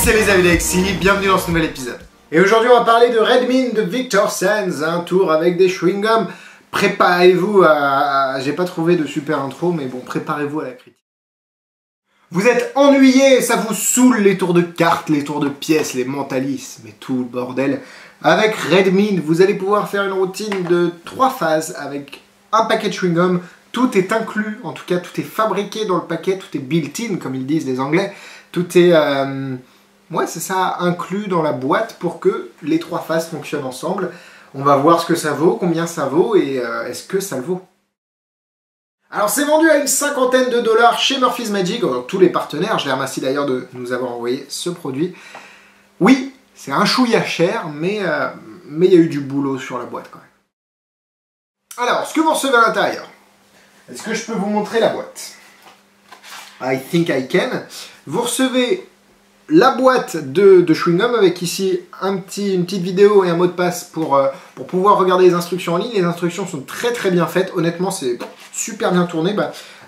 c'est les amis d'Alexis, bienvenue dans ce nouvel épisode. Et aujourd'hui on va parler de Redmine de Victor Sands, un tour avec des chewing-gums. Préparez-vous à... J'ai pas trouvé de super intro, mais bon, préparez-vous à la critique. Vous êtes ennuyé, ça vous saoule les tours de cartes, les tours de pièces, les mentalismes et tout le bordel. Avec Redmine, vous allez pouvoir faire une routine de 3 phases avec un paquet de chewing-gum. Tout est inclus, en tout cas tout est fabriqué dans le paquet, tout est built-in comme ils disent les Anglais. Tout est, ouais c'est ça, inclus dans la boîte pour que les 3 phases fonctionnent ensemble. On va voir ce que ça vaut, combien ça vaut et est-ce que ça le vaut. Alors c'est vendu à une cinquantaine de dollars chez Murphy's Magic, tous les partenaires, je les remercie d'ailleurs de nous avoir envoyé ce produit. Oui, c'est un chouïa cher, mais il y a eu du boulot sur la boîte quand même. Alors, ce que vous recevez à l'intérieur. Est-ce que je peux vous montrer la boîte? I think I can. Vous recevez la boîte de chewing-gum avec ici une petite vidéo et un mot de passe pour pouvoir regarder les instructions en ligne. Les instructions sont très très bien faites. Honnêtement, c'est super bien tourné.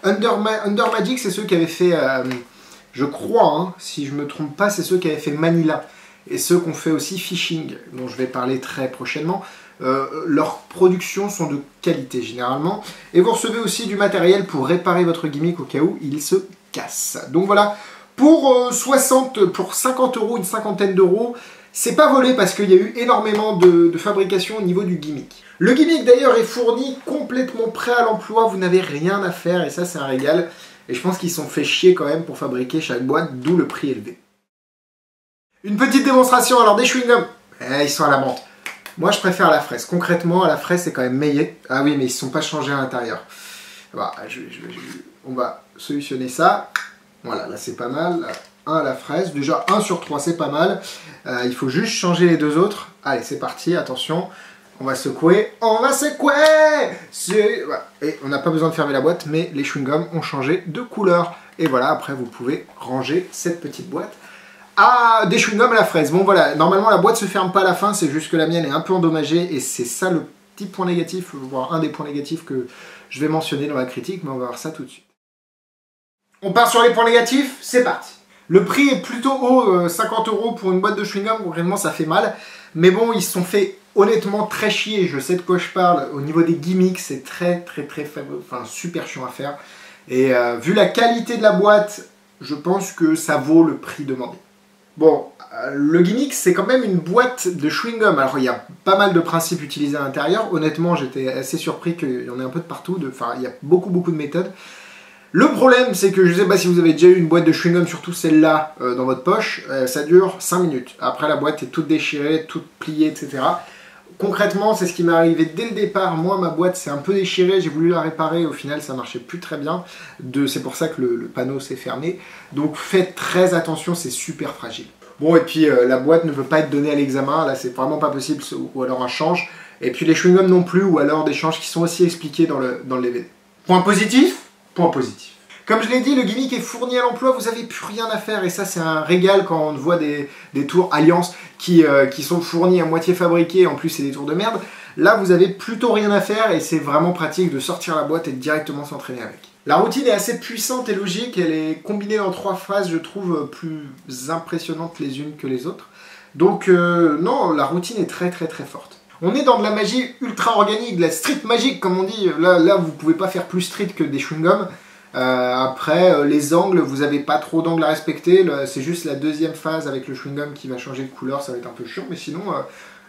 Under Magic, c'est ceux qui avaient fait, je crois, hein, si je ne me trompe pas, c'est ceux qui avaient fait Manila. Et ceux qui ont fait aussi Fishing, dont je vais parler très prochainement. Leurs productions sont de qualité généralement. Et vous recevez aussi du matériel pour réparer votre gimmick au cas où il se casse. Donc voilà, pour 50 €, une cinquantaine d'euros, c'est pas volé parce qu'il y a eu énormément de fabrication au niveau du gimmick. Le gimmick d'ailleurs est fourni complètement prêt à l'emploi, vous n'avez rien à faire et ça c'est un régal. Et je pense qu'ils sont fait chier quand même pour fabriquer chaque boîte, d'où le prix élevé. Une petite démonstration, alors des chewing-gums, ils sont à la menthe. Moi je préfère la fraise. Concrètement, à la fraise c'est quand même meilleur. Ah oui, mais ils ne sont pas changés à l'intérieur. Voilà, on va solutionner ça. Voilà, là c'est pas mal. Là, un à la fraise. Déjà 1 sur 3 c'est pas mal. Il faut juste changer les deux autres. Allez, c'est parti, attention. On va secouer. On va secouer. Voilà. Et on n'a pas besoin de fermer la boîte, mais les chewing-gums ont changé de couleur. Et voilà, après vous pouvez ranger cette petite boîte. Ah, des chewing-gums à la fraise. Bon voilà, normalement la boîte se ferme pas à la fin, c'est juste que la mienne est un peu endommagée et c'est ça le petit point négatif, voire un des points négatifs que je vais mentionner dans la critique, mais on va voir ça tout de suite. On part sur les points négatifs, c'est parti. Le prix est plutôt haut, 50 € pour une boîte de chewing-gum, concrètement ça fait mal, mais bon ils se sont fait honnêtement très chier, je sais de quoi je parle, au niveau des gimmicks c'est très faible, enfin super chiant à faire, et vu la qualité de la boîte, je pense que ça vaut le prix demandé. Bon, le gimmick c'est quand même une boîte de chewing-gum, alors il y a pas mal de principes utilisés à l'intérieur, honnêtement j'étais assez surpris qu'il y en ait un peu de partout, enfin il y a beaucoup de méthodes. Le problème c'est que je sais pas si vous avez déjà eu une boîte de chewing-gum, surtout celle-là dans votre poche, ça dure 5 minutes, après la boîte est toute déchirée, toute pliée, etc. Concrètement c'est ce qui m'est arrivé dès le départ, moi ma boîte s'est un peu déchirée, j'ai voulu la réparer, au final ça marchait plus très bien, c'est pour ça que le panneau s'est fermé, donc faites très attention, c'est super fragile. Bon et puis la boîte ne veut pas être donnée à l'examen, là c'est vraiment pas possible, ou alors un change, et puis les chewing-gums non plus, ou alors des changes qui sont aussi expliqués dans le DVD. Point positif. Point positif. Comme je l'ai dit, le gimmick est fourni à l'emploi, vous n'avez plus rien à faire et ça c'est un régal quand on voit des tours Alliance qui sont fournis à moitié fabriqués, en plus c'est des tours de merde. Là vous avez plutôt rien à faire et c'est vraiment pratique de sortir la boîte et de directement s'entraîner avec. La routine est assez puissante et logique, elle est combinée en 3 phases, je trouve plus impressionnantes les unes que les autres. Donc non, la routine est très forte. On est dans de la magie ultra organique, de la street magique comme on dit. Là vous pouvez pas faire plus street que des chewing-gums. Après les angles, vous n'avez pas trop d'angles à respecter. C'est juste la deuxième phase avec le chewing-gum qui va changer de couleur, ça va être un peu chiant. Mais sinon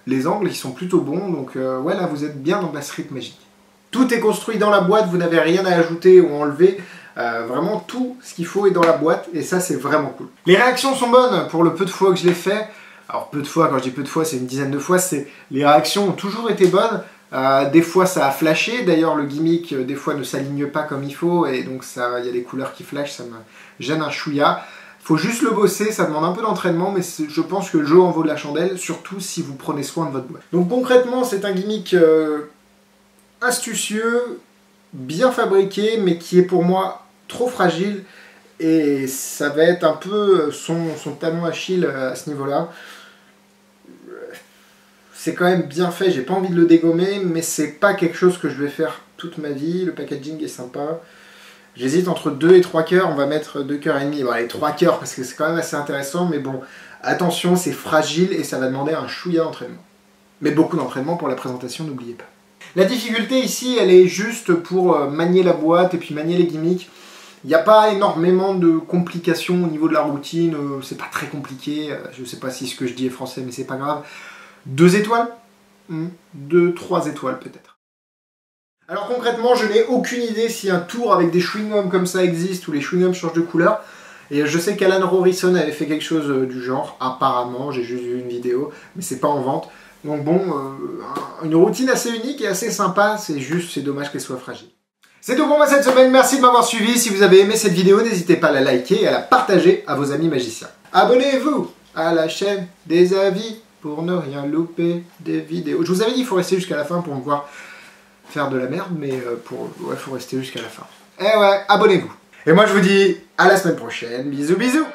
les angles ils sont plutôt bons. Donc ouais là vous êtes bien dans de la street magique. Tout est construit dans la boîte, vous n'avez rien à ajouter ou enlever. Vraiment tout ce qu'il faut est dans la boîte et ça c'est vraiment cool. Les réactions sont bonnes pour le peu de fois que je l'ai fait. Alors peu de fois, quand je dis peu de fois, c'est une dizaine de fois, les réactions ont toujours été bonnes. Des fois ça a flashé, d'ailleurs le gimmick des fois ne s'aligne pas comme il faut et donc il y a des couleurs qui flashent, ça me gêne un chouïa. Faut juste le bosser, ça demande un peu d'entraînement, mais je pense que le jeu en vaut de la chandelle, surtout si vous prenez soin de votre boîte. Donc concrètement c'est un gimmick astucieux, bien fabriqué, mais qui est pour moi trop fragile. Et ça va être un peu son talon Achille à ce niveau-là. C'est quand même bien fait, j'ai pas envie de le dégommer, mais c'est pas quelque chose que je vais faire toute ma vie. Le packaging est sympa. J'hésite entre 2 et 3 cœurs, on va mettre 2 cœurs et demi. Bon allez, 3 cœurs parce que c'est quand même assez intéressant, mais bon, Attention, c'est fragile et ça va demander un chouïa d'entraînement. Mais beaucoup d'entraînement pour la présentation, n'oubliez pas. La difficulté ici, elle est juste pour manier la boîte et puis manier les gimmicks. Il n'y a pas énormément de complications au niveau de la routine, c'est pas très compliqué. Je sais pas si ce que je dis est français, mais c'est pas grave. 2 étoiles 2, 3 étoiles peut-être. Alors concrètement, je n'ai aucune idée si un tour avec des chewing-gums comme ça existe ou les chewing-gums changent de couleur. Et je sais qu'Alan Rorison avait fait quelque chose du genre, apparemment, j'ai juste vu une vidéo, mais c'est pas en vente. Donc bon, une routine assez unique et assez sympa, c'est dommage qu'elle soit fragile. C'est tout pour moi cette semaine, merci de m'avoir suivi. Si vous avez aimé cette vidéo, n'hésitez pas à la liker et à la partager à vos amis magiciens. Abonnez-vous à la chaîne des avis pour ne rien louper des vidéos. Je vous avais dit qu'il faut rester jusqu'à la fin pour me voir faire de la merde, mais faut rester jusqu'à la fin. Eh ouais, abonnez-vous. Et moi je vous dis à la semaine prochaine, bisous bisous.